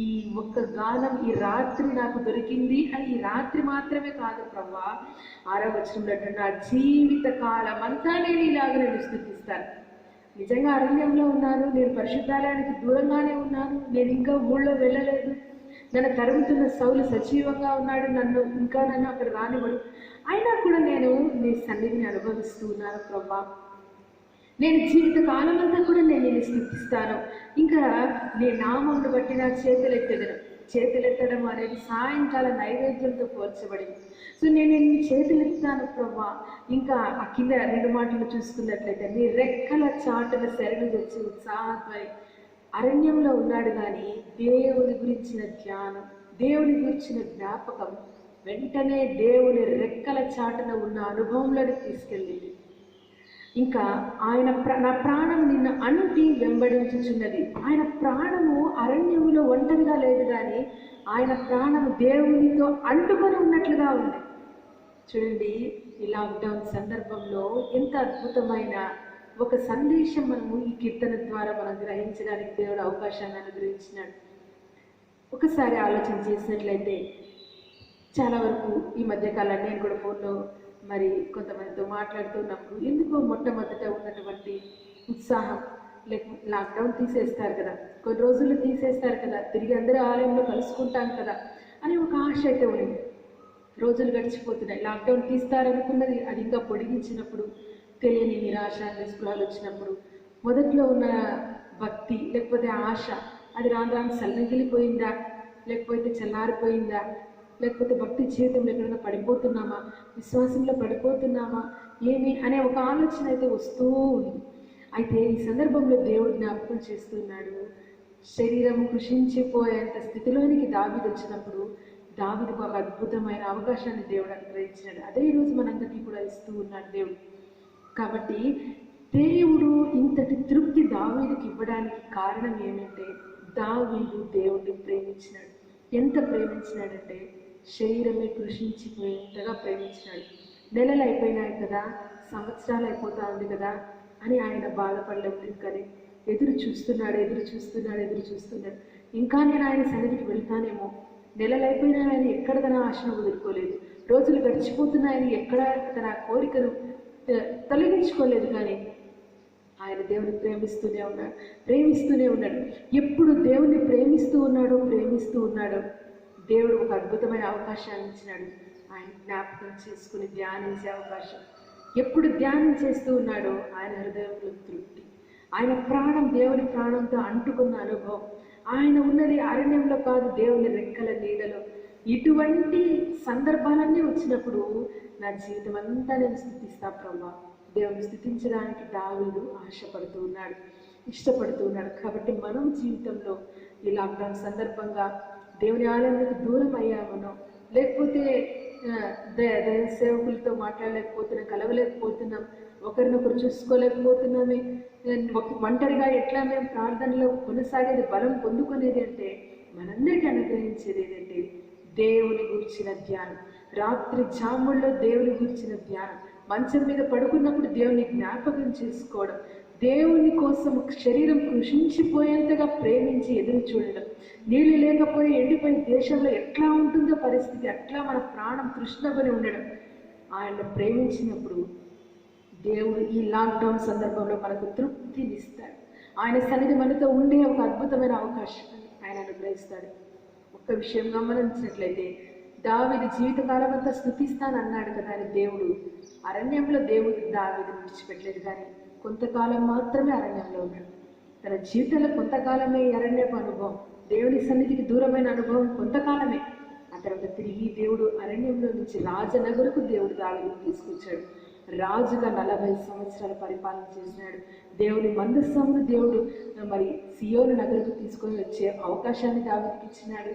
ఈ ఒక్క గానం ఈ రాత్రి నాకు దొరికింది అని, ఈ రాత్రి మాత్రమే కాదు ప్రభువా, 6వ వచనంలో నా జీవిత కాలం అంతా నేను ఇలాగ నేను స్తుతిస్తాను. నిజంగా అరణ్యంలో ఉన్నాను, నేను పరిశుద్ధాలయానికి దూరంగానే ఉన్నాను, నేను ఇంకా ఊళ్ళో వెళ్ళలేదు, నన్ను తరుగుతున్న సౌలు సజీవంగా ఉన్నాడు, నన్ను అక్కడ రానివ్వడు, అయినా కూడా నేను నీ సన్నిధిని అనుభవిస్తూ ఉన్నాను ప్రభువా, నేను జీవిత కాలం అంతా కూడా నేను నిన్ను స్తుతిస్తాను. ఇంకా నీ నామమును బట్టి నా చేతులెత్తడం అనేది సాయంకాల నైవేద్యంతో పోల్చబడింది. సో నేను నీ చేతులెత్తాను ప్రభా. ఇంకా ఆ కింద 2 మాటలు చూసుకున్నట్లయితే, నీ రెక్కల చాటున శరణు తెచ్చి ఉత్సాహమై అరణ్యంలో ఉన్నాడు, కానీ దేవుని గురించిన ధ్యానం, దేవుని గురించిన జ్ఞాపకం వెంటనే దేవుని రెక్కల చాటున ఉన్న అనుభవంలోకి తీసుకెళ్ళింది. ఇంకా ఆయన నా ప్రాణం నిన్ను అంటి వెంబడించుచున్నది. ఆయన ప్రాణము అరణ్యములో ఒంటరిగా లేదు, కానీ ఆయన ప్రాణము దేవునితో అంటుకొని ఉన్నట్లుగా ఉంది. చూడండి, ఈ లాక్డౌన్ సందర్భంలో ఎంత అద్భుతమైన ఒక సందేశం మనము ఈ కీర్తన ద్వారా మనం గ్రహించడానికి దేవుడు అవకాశాన్ని అనుగ్రహించినాడు. ఒకసారి ఆలోచన చేసినట్లయితే, చాలా వరకు ఈ మధ్యకాలంలో నేను కూడా ఫోన్లో మరి కొంతమందితో మాట్లాడుతున్నప్పుడు, ఎందుకో మొట్టమొదట ఉన్నటువంటి ఉత్సాహం, లేకపోతే లాక్డౌన్ తీసేస్తారు కదా, కొన్ని రోజులు తీసేస్తారు కదా, తిరిగి అందరూ ఆలయంలో కలుసుకుంటాం కదా అని ఒక ఆశ అయితే ఉంది. రోజులు గడిచిపోతున్నాయి, లాక్డౌన్ తీస్తారనుకున్నది అది ఇంకా పొడిగించినప్పుడు, తెలియని నిరాశ నిస్పృహలు వచ్చినప్పుడు, మొదట్లో ఉన్న భక్తి లేకపోతే ఆశ అది రాను రాను సన్నగిలిపోయిందా, లేకపోతే చల్లారిపోయిందా, లేకపోతే భక్తి జీవితంలో ఎక్కడైనా పడిపోతున్నామా, విశ్వాసంలో పడిపోతున్నామా ఏమి అనే ఒక ఆలోచన అయితే వస్తూ ఉంది. అయితే ఈ సందర్భంలో దేవుడు జ్ఞాపకం చేస్తున్నాడు, శరీరం కృషించిపోయేంత స్థితిలోనికి దావీదు వచ్చినప్పుడు దావీదుకు ఒక అద్భుతమైన అవకాశాన్ని దేవుడు అనుగ్రహించినాడు. అదే ఈరోజు మనందరికీ కూడా ఇస్తూ ఉన్నాడు దేవుడు. కాబట్టి దేవుడు ఇంతటి తృప్తి దావీదుకి ఇవ్వడానికి కారణం ఏమంటే, దావీదు దేవుడిని ప్రేమించినాడు. ఎంత ప్రేమించినాడంటే, శరీరమే కృషించిపోయేంతగా ప్రేమించినాడు. నెలలు అయిపోయినాయి కదా, సంవత్సరాలు అయిపోతా ఉంది కదా అని ఆయన బాధపడలేదు, కానీ ఎదురు చూస్తున్నాడు. ఇంకా నేను ఆయన సన్నిధికి వెళ్తానేమో, నెలలు అయిపోయినా ఆయన ఎక్కడ తన ఆశను వదులుకోలేదు, రోజులు గడిచిపోతున్నాయని ఎక్కడ తన కోరికను తొలగించుకోలేదు, కానీ ఆయన దేవుని ప్రేమిస్తూనే ఉన్నాడు. ఎప్పుడు దేవుని ప్రేమిస్తూ ఉన్నాడో దేవుడు ఒక అద్భుతమైన అవకాశాన్ని ఇచ్చినాడు, ఆయన జ్ఞాపకం చేసుకుని ధ్యానించే అవకాశం. ఎప్పుడు ధ్యానం చేస్తూ ఉన్నాడో ఆయన హృదయంలో తృప్తి, ఆయన ప్రాణం దేవుని ప్రాణంతో అంటుకున్న అనుభవం. ఆయన ఉన్నది అరణ్యంలో కాదు, దేవుని రెక్కల నీడలో. ఇటువంటి సందర్భాలన్నీ వచ్చినప్పుడు నా జీవితం అంతా నేను స్తుతిస్తా ప్రభా, దేవుని స్తుతించడానికి దావీదు ఆశపడుతూ ఉన్నాడు, ఇష్టపడుతూ ఉన్నాడు. కాబట్టి మనం జీవితంలో ఈ లాక్డౌన్ సందర్భంగా దేవుని ఆలయానికి దూరం అయ్యామనో, లేకపోతే దైవ సేవకులతో మాట్లాడలేకపోతున్నాం, కలవలేకపోతున్నాం, ఒకరినొకరు చూసుకోలేకపోతున్నామే, ఒంటరిగా ఎట్లా మేము ప్రార్థనలో కొనసాగేది, బలం పొందుకునేది అంటే మనందరికీ అనుగ్రహించేది ఏంటంటే దేవుని గురించిన ధ్యానం. రాత్రి జాముల్లో దేవుని గురించిన ధ్యానం, మంచం మీద పడుకున్నప్పుడు దేవుని జ్ఞాపకం చేసుకోవడం, దేవుని కోసం శరీరం కృషించిపోయేంతగా ప్రేమించి ఎదురు చూడడం, నీళ్ళు లేకపోయి ఎండిపోయిన దేశంలో ఎట్లా ఉంటుందో పరిస్థితి, అట్లా మన ప్రాణం తృష్ణకొని ఉండడం. ఆయన ప్రేమించినప్పుడు దేవుడు ఈ లాక్డౌన్ సందర్భంలో మనకు తృప్తినిస్తాడు. ఆయన సన్నిధి మనతో ఉండే ఒక అద్భుతమైన అవకాశం ఆయన అనుగ్రహిస్తాడు. ఒక్క విషయం గమనించినట్లయితే, దావీదు జీవితకాలం అంతా స్తుతిస్తానన్నాడు కదా అని దేవుడు. అరణ్యంలో దేవుడు దావీదును విడిచిపెట్టలేదు, కానీ కొంతకాలం మాత్రమే అరణ్యంలో ఉన్నాడు. తన జీవితంలో కొంతకాలమే అరణ్యపు అనుభవం, దేవుని సన్నిధికి దూరమైన అనుభవం కొంతకాలమే. ఆ తర్వాత తిరిగి దేవుడు అరణ్యంలో నుంచి రాజనగరుకు దేవుడు దావీదును తీసుకొచ్చాడు. రాజుగా 40 సంవత్సరాల పరిపాలన చేసినాడు. దేవుని మందస్సమును దేవుడు మరి సియోను నగరుకు తీసుకొని వచ్చే అవకాశాన్ని దావీదుకి ఇచ్చినాడు.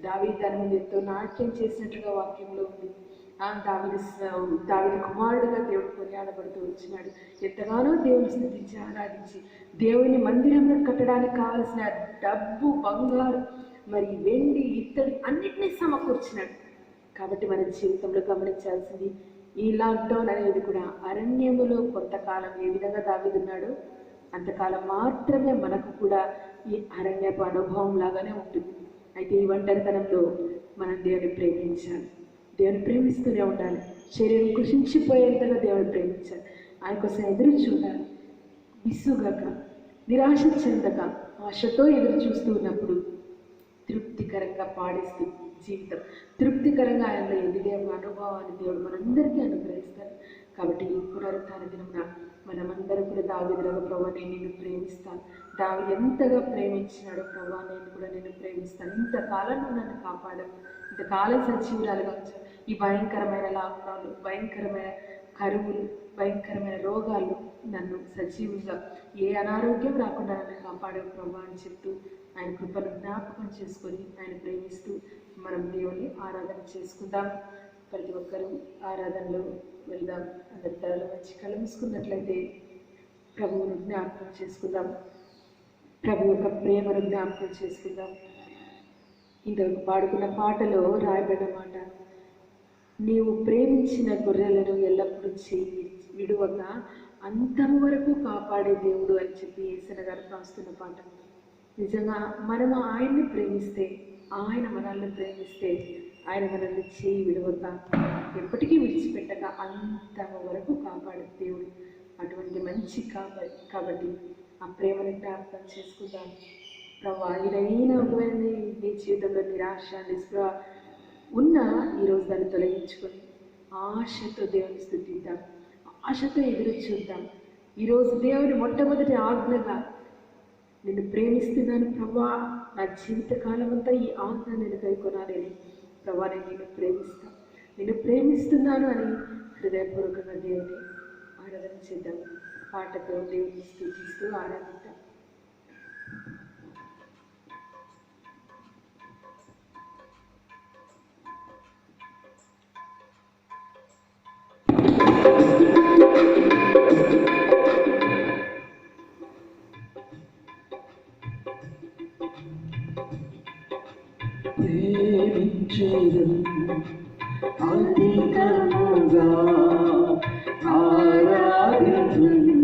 దావీదు దాని మీద ఎంతో నాట్యం చేసినట్లుగా వాక్యంలో ఉంది. దావీదు కుమారుడుగా దేవుడు కొనియాడబడుతూ వచ్చినాడు. ఎంతగానో దేవుని స్తుతించి ఆరాధించి దేవుని మందిరంలో కట్టడానికి కావలసిన డబ్బు, బంగారు, మరి వెండి, ఇత్తడి అన్నిటినీ సమకూర్చినాడు. కాబట్టి మన జీవితంలో గమనించాల్సింది, ఈ లాక్డౌన్ అనేది కూడా అరణ్యములో కొంతకాలం ఏ విధంగా దావీదున్నాడో అంతకాలం మాత్రమే మనకు కూడా ఈ అరణ్యపు అనుభవం లాగానే ఉంటుంది. అయితే ఈ ఒంటరితనంలో మనం దేవుని ప్రేమించాలి, దేవుని ప్రేమిస్తూనే ఉండాలి. శరీరం కృషించిపోయేంతగా దేవుని ప్రేమించాలి. ఆయన కోసం ఎదురు చూడాలి, విసుగక, నిరాశ చెందక, ఆశతో ఎదురు చూస్తూ ఉన్నప్పుడు తృప్తికరంగా పాడేస్తూ జీవితం తృప్తికరంగా ఆయనలో ఎదిగే అనుభవాన్ని దేవుడు మనందరికీ అనుగ్రహిస్తాడు. కాబట్టి ఈ పునరుత్థాన దినమున మనమందరం కూడా దావీదులాగా, ప్రభా నేను నిన్ను ప్రేమిస్తాను, దావీదు ఎంతగా ప్రేమించినాడో ప్రభా నేను కూడా నిన్ను ప్రేమిస్తాను, ఇంతకాలం నువ్వు నన్ను కాపాడావు, ఇంతకాలం సజీవురాలుగా ఉంచావు, ఈ భయంకరమైన లాక్డౌన్లు, భయంకరమైన కరువులు, భయంకరమైన రోగాలు నన్ను సజీవుగా, ఏ అనారోగ్యం రాకుండా నన్ను కాపాడావు ప్రభా అని చెప్తూ ఆయన కృపను జ్ఞాపకం చేసుకొని ఆయన ప్రేమిస్తూ మనం దేవుని ఆరాధన చేసుకుందాం. ప్రతి ఒక్కరూ ఆరాధనలో వెళ్దాం. అందరి తరలో వచ్చి కలుసుకున్నట్లయితే ప్రభువును జ్ఞాపకం చేసుకుందాం, ప్రభు యొక్క ప్రేమను జ్ఞాపకం చేసుకుందాం. ఇంతవరకు పాడుకున్న పాటలో రాయబడిన మాట, నీవు ప్రేమించిన గొర్రెలను ఎల్లప్పుడూ చేయి విడువక అంతం వరకు కాపాడే దేవుడు అని చెప్పి యేసయ్య గారు రాస్తున్న పాట. నిజంగా మనము ఆయన్ని ప్రేమిస్తే, ఆయన మనల్ని ప్రేమిస్తే, ఆయన మనల్ని చేయి విడవక ఎప్పటికీ విడిచిపెట్టక అంతం వరకు కాపాడే దేవుడు. అటువంటి మంచి కాబట్టి ఆ ప్రేమను జ్ఞాపకం చేసుకుందాం. ప్రభా ఏదైనా ఒకవేళ నీ జీవితంలో నిరాశ, నిస్పృహ ఉన్నా ఈరోజు దాన్ని తొలగించుకొని ఆశతో దేవుని స్తుతిద్దాం, ఆశతో ఎదురు చూద్దాం. ఈరోజు దేవుని మొట్టమొదటి ఆజ్ఞగా, నిన్ను ప్రేమిస్తున్నాను ప్రభా, నా జీవితకాలం అంతా ఈ ఆజ్ఞ నేను కైకొనాలి, ప్రభా నేను నిన్ను ప్రేమిస్తున్నాను అని హృదయపూర్వకంగా దేవుని ఆరాధన చేద్దాం. పాటతో దేవుని స్తుతిస్తూ ఆరాధిద్దాం. అధికముగా ఆరాధించును,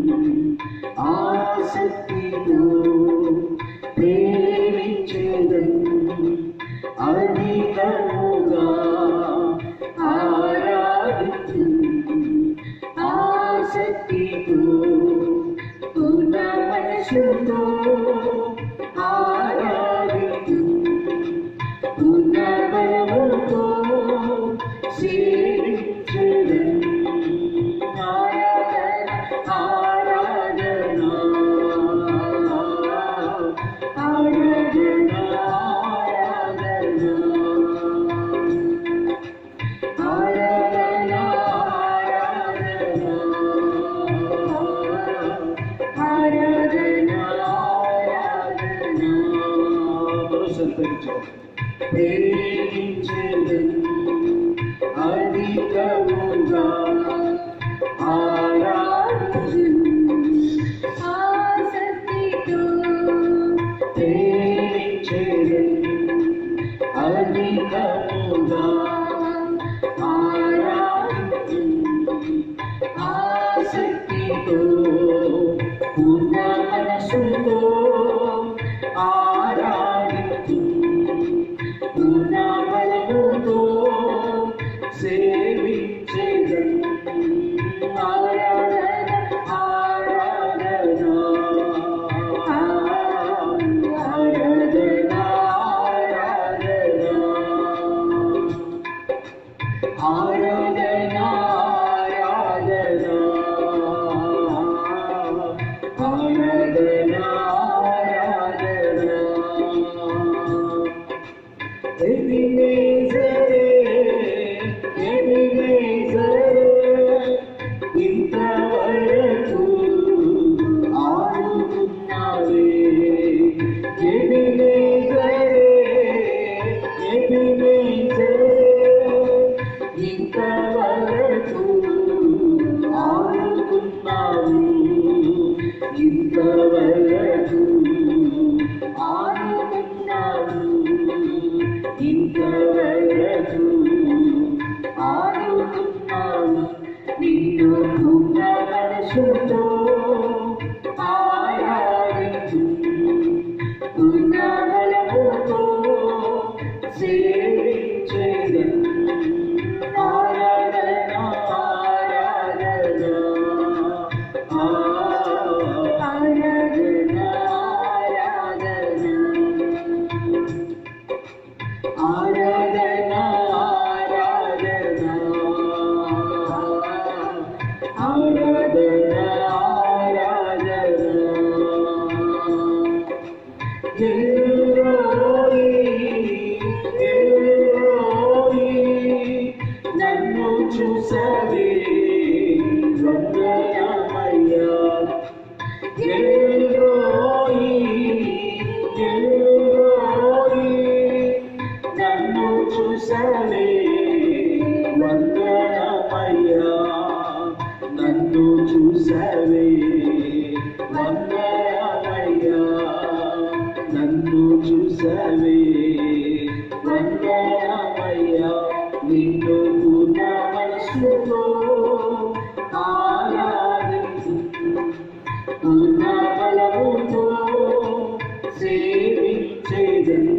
ఆసక్తితో ప్రేమించెదను, అధికముగా ఆరాధించును, ఆసక్తితో పూర్ణ మనసుతో అధికముగా ఆరాధించును, ఆసక్తితో ప్రేమించెదను, అధికముగా ఆరాధించును, ఆసక్తితో పూర్ణ మనసుతో పూర్ణ బలముతో సేవించెదను. ఇంతవరకు ఆదుకున్నావే. ఎబినేజరే, ఎబినేజరే, ఇంతవరకు ఆదుకున్నావు, ఇంతవరకు ఆదుకున్నావు, ఇంతవరకు ఆదుకున్నావు. నిన్ను పూర్ణ మనసుతో ఆరాధించు, పూర్ణ బలముతో సేవించెదను. ఆరాధన, ఆరాధన, ఆరాధన, ఆరాధన, ఆరాధన, ఆరాధన, ఆరాధన. ఎల్రోయి, ఎల్రోయి, నన్ను చూసావే వందనమయ్యా. ఎల్రోయి, ఎల్రోయి, నన్ను చూసావే వందనమయ్యా. నన్ను చూసావే వందనమయ్యా. నన్ను చూసావే వందనమయ్యా. నిన్ను పూర్ణ మనసుతో ఆరాధించు, పూర్ణ బలముతో సేవించెదను.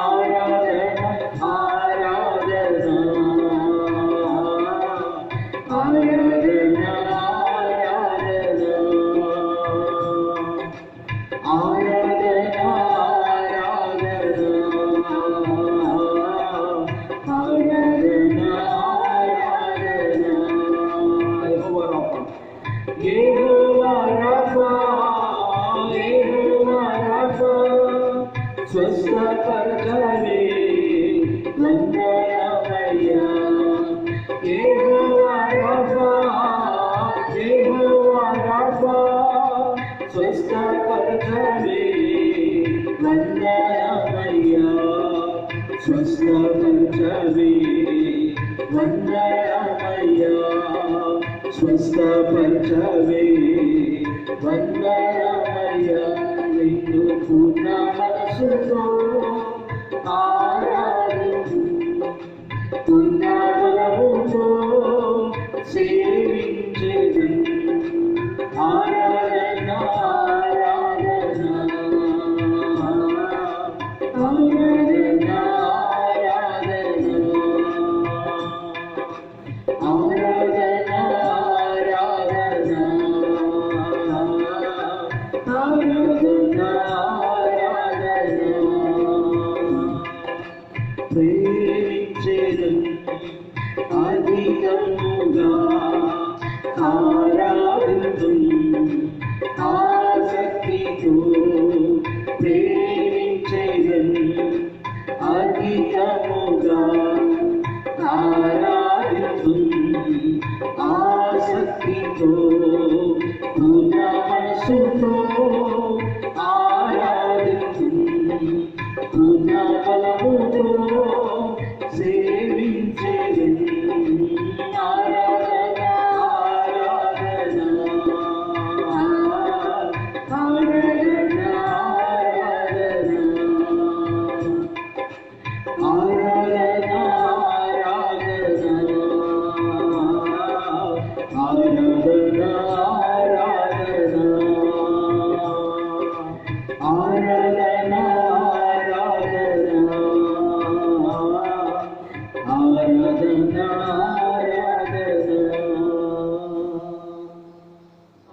ఆరాధన, ఆరాధన, ఆరాధన, ఆరాధన, ఆరాధన, ఆరాధన, ఆరాధన. యెహోవా రాఫా, యెహోవా రాఫా, స్వస్థపరచవే వందనమయ్యా. యెహోవా రాఫా, యెహోవా రాఫా, స్వస్థపరచవే వందనమయ్యా. స్వస్థపరచవే వందనమయ్యా. స్వస్థపరచవే వందనమయ్యా. నిన్ను పూర్ణ మనసుతో ఆరాధించు, పూర్ణ బలముతో సేవించెదను. ఆరాధన, ఆరాధన, ఆరాధన, ఆరాధన, ఆరాధన, ఆరాధన, ఆరాధన. ప్రేమించెదను అధికముగా, ఆరాధింతును ఆసక్తితో. ప్రేమించెదను అధికముగా, ఆరాధింతును ఆసక్తితో. పూర్ణ మనసుతో ఆరాధింతును, పూర్ణ బలముతో సేవించెదను. ఆరాధన, ఆరాధన, ఆరాధన, ఆరాధన, ఆరాధన, ఆరాధన, ఆరాధన, ఆరాధన, ఆరాధన, ఆరాధన.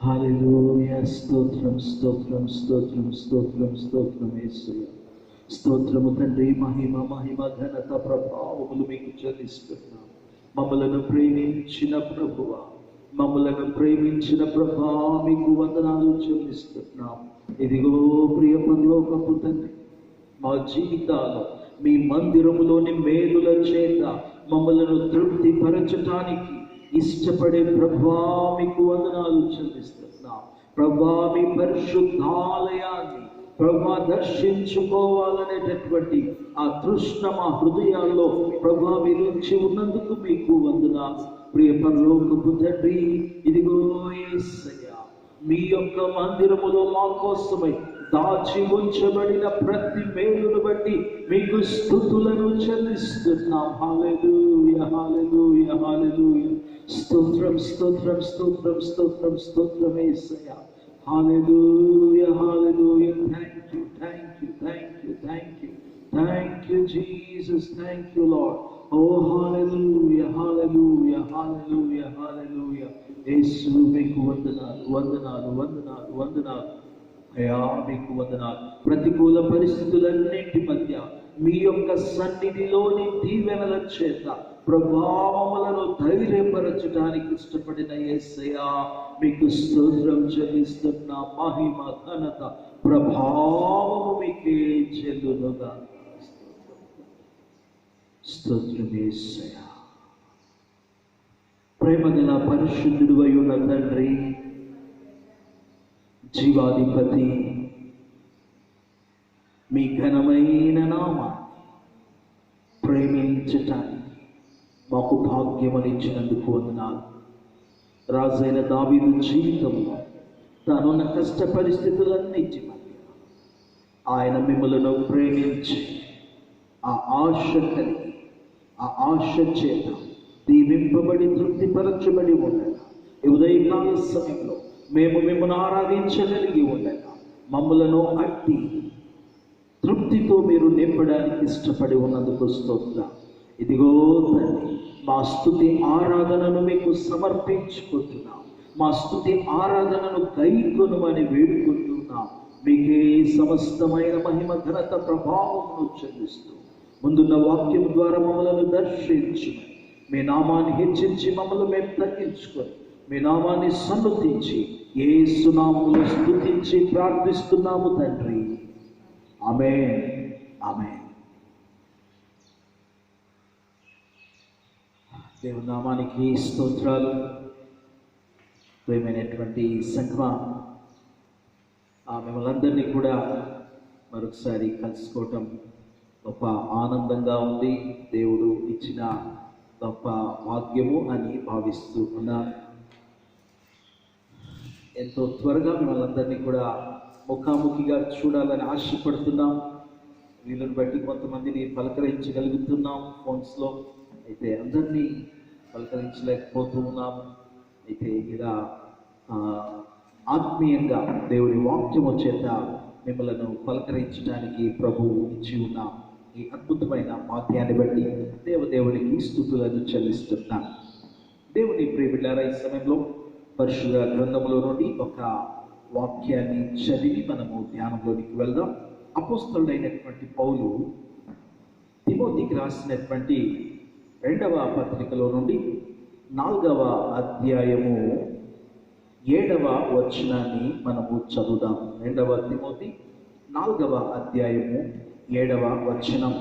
హల్లెలూయా. స్తోత్రం, స్తోత్రం, స్తోత్రం, స్తోత్రం, స్తోత్రం యేసయ్యా. స్తోత్రము తండ్రి. మహిమ, మహిమ, ఘనత, ప్రభావములు మీకు చెల్లిస్తున్నాం. మమ్మలను ప్రేమించిన ప్రభువా, మమ్మలను ప్రేమించిన ప్రభా, మీకు వందనాలు చెల్లిస్తున్నాం. ఇదిగో ప్రియ పరలోకపు తండ్రి, మా జీవితాలు మీ మందిరములోని మేలుల చేత మమ్మలను తృప్తి పరచటానికి ఇష్టపడే ప్రభువా మీకు వందనాలు చెల్లిస్తున్నాం. ప్రభువా మీ పరిశుద్ధాలయాన్ని ప్రభువా దర్శించుకోవాలనేటటువంటి ఆ తృష్ణ మా హృదయాల్లో ప్రభువా మీరు ఉంచి ఉన్నందుకు మీకు వందనాలు. ప్రియ పరలోకపు తండ్రి, ఇదిగో యేసయ్యా, మీ యొక్క మందిరములో మా కోసమై దాచి ఉంచబడిన ప్రతి మేలును బట్టి మీకు స్తుతులను చెల్లిస్తున్నాం. హల్లెలూయా, హల్లెలూయా, హల్లెలూయా. స్తోత్రం, స్తోత్రం, స్తోత్రం, స్తోత్రం, స్తోత్రం యేసయ్యా. హల్లెలూయా, హల్లెలూయా. Thank you, thank you, thank you, thank you, thank you Jesus, thank you lord. ఓ హల్లెలూయా, హల్లెలూయా, హల్లెలూయా, హల్లెలూయా. యేసు మీకు వందనాలు, వందనాలు, వందనాలు, వందనాలు. అయ్యా మీకు వందనాలు. ప్రతికూల పరిస్థితులన్నింటి మధ్య మీ యొక్క సన్నిధిలోని దీవెనల చేత ప్రభావములను ధైర్యపరచడానికి ఇష్టపడిన యేసయ్యా మీకు స్తోత్రం చెల్లిస్తున్న మహిమ ఘనత ప్రభావము మీకే చెల్లునుగా. స్తోత్రం యేసయ్యా. ప్రేమగల పరిశుద్ధుడు అయి ఉన్న తండ్రి, జీవాధిపతి, మీ ఘనమైన నామాన్ని ప్రేమించటానికి మాకు భాగ్యమనిచ్చినందుకు వందనాలు. రాజైన దావీదు జీవితంలో తానున్న కష్ట పరిస్థితులన్నిటి మధ్య ఆయన మిమ్మలను ప్రేమించి ఆ ఆశ కలిగి ఆ ఆశ చేత దీవింపబడి తృప్తిపరచబడి ఉండగా ఈ ఉదయకాల సమయంలో మేము మిమ్మల్ని ఆరాధించగలిగి ఉండగా మమ్మలను అట్టి తృప్తితో మీరు నింపడానికి ఇష్టపడి ఉన్నందుకు స్తోత్రం. ఇదిగో తండ్రి, మా స్తుతి ఆరాధనను మీకు సమర్పించుకుంటున్నాం. మా స్తుతి ఆరాధనను గైకొనుమని వేడుకుంటున్నాం. మీకే సమస్తమైన మహిమ ఘనత ప్రభావమును చెల్లిస్తూ ముందున్న వాక్యం ద్వారా మమ్మల్ని దర్శించుమని, మీ నామాన్ని హెచ్చించి మమ్మల్ని మేము తగ్గించుకొని మీ నామాన్ని సన్నుతించి యేసు నామములో స్తుతించి ప్రార్థిస్తున్నాము తండ్రి. ఆమేన్, ఆమేన్. దేవుని నామానికి స్తోత్రాలు. ప్రియమైనటువంటి సంఘమా, మిమ్మల్ని అందరినీ కూడా మరొకసారి కలుసుకోవటం గొప్ప ఆనందంగా ఉంది. దేవుడు ఇచ్చిన గొప్ప భాగ్యము అని భావిస్తూ ఉన్నాను. ఎంతో త్వరగా మిమ్మల్ని అందరినీ కూడా ముఖాముఖిగా చూడాలని ఆశపడుతున్నాం. వీళ్ళని బట్టి కొంతమందిని పలకరించగలుగుతున్నాం ఫోన్స్లో, అయితే అందరినీ పలకరించలేకపోతూ ఉన్నాం. అయితే ఇలా ఆత్మీయంగా దేవుని వాక్యము చేత మిమ్మలను పలకరించడానికి ప్రభువు ఇచ్చి ఉన్న ఈ అద్భుతమైన వాక్యాన్ని బట్టి దేవునికి స్తుతులను చెల్లిస్తున్నాను. దేవుని ప్రియబిడ్డలారా, ఈ సమయంలో పరిశుద్ధ గ్రంథములో నుండి ఒక వాక్యాన్ని చదివి మనము ధ్యానంలోనికి వెళ్దాం. అపోస్తలుడైనటువంటి పౌలు తిమోతికి రాసినటువంటి 2వ పత్రికలో నుండి 4వ అధ్యాయము 7వ వచనాన్ని మనము చదువుదాం. 2వ తిమోతి 4వ అధ్యాయము 7వ వచనం.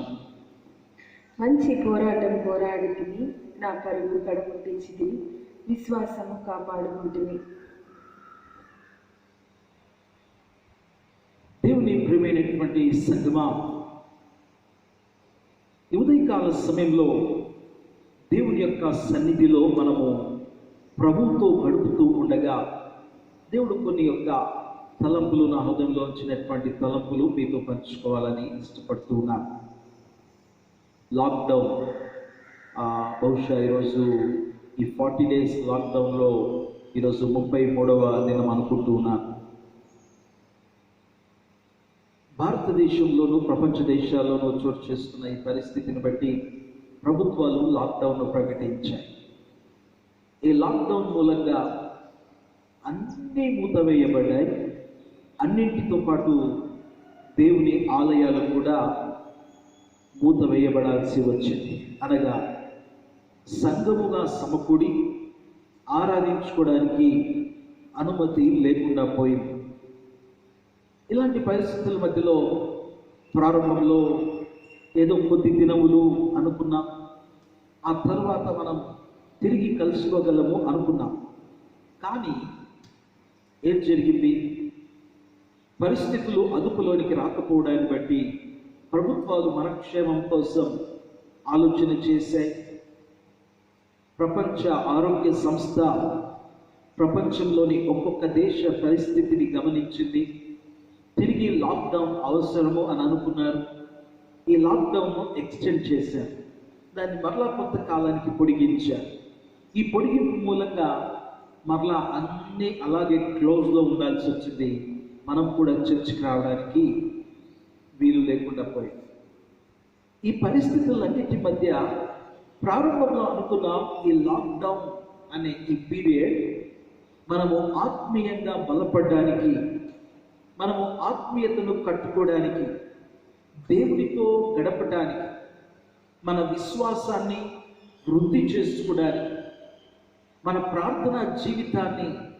మంచి పోరాటం పోరాడితిని, నా పరుగు కడముట్టించితిని, విశ్వాసము కాపాడుకుంటుని. దేవుని ప్రియమైనటువంటి సంగమా, ఉదయకాల సమయంలో దేవుని యొక్క సన్నిధిలో మనము ప్రభువుతో గడుపుతూ ఉండగా దేవుడు కొన్ని యొక్క తలంపులు నా హృదయంలో వచ్చినటువంటి తలంపులు మీతో పంచుకోవాలని ఇష్టపడుతూ ఉన్నాను. లాక్డౌన్, బహుశా ఈరోజు ఈ 40 days లాక్డౌన్లో ఈరోజు 33వ దినం అనుకుంటూ ఉన్నాను. భారతదేశంలోనూ ప్రపంచ దేశాల్లోనూ చోటు చేస్తున్న ఈ పరిస్థితిని బట్టి ప్రభుత్వాలు లాక్డౌన్ను ప్రకటించాయి. ఈ లాక్డౌన్ మూలంగా అన్నీ మూతవేయబడ్డాయి. అన్నింటితో పాటు దేవుని ఆలయాలు కూడా మూతవేయబడాల్సి వచ్చింది. అనగా సంఘముగా సమకూడి ఆరాధించుకోవడానికి అనుమతి లేకుండా పోయింది. ఇలాంటి పరిస్థితుల మధ్యలో ప్రారంభంలో ఏదో కొద్ది దినములు అనుకున్నాం. ఆ తర్వాత మనం తిరిగి కలుసుకోగలము అనుకున్నాం. కానీ ఏం జరిగింది? పరిస్థితులు అదుపులోనికి రాకపోవడాన్ని బట్టి ప్రభుత్వాలు మన క్షేమం కోసం ఆలోచన చేశాయి. ప్రపంచ ఆరోగ్య సంస్థ ప్రపంచంలోని ఒక్కొక్క దేశ పరిస్థితిని గమనించింది. తిరిగి లాక్డౌన్ అవసరము అని అనుకున్నారు. ఈ లాక్డౌన్ను ఎక్స్టెండ్ చేశారు. దాన్ని మరలా కొంతకాలానికి పొడిగించారు. ఈ పొడిగింపు మూలంగా మరలా అన్నీ అలాగే క్లోజ్లో ఉండాల్సి వచ్చింది. మనం కూడా చర్చికి రావడానికి వీలు లేకుండా పోయింది. ఈ పరిస్థితులన్నిటి మధ్య ప్రారంభంలో అనుకున్నాం, ఈ లాక్డౌన్ అనే ఈ పీరియడ్ మనము ఆత్మీయంగా బలపడడానికి, మనము ఆత్మీయతను కట్టుకోవడానికి, దేవునితో గడపడానికి, మన విశ్వాసాన్ని వృద్ధి చేసుకోవడానికి, మన ప్రార్థనా జీవితాన్ని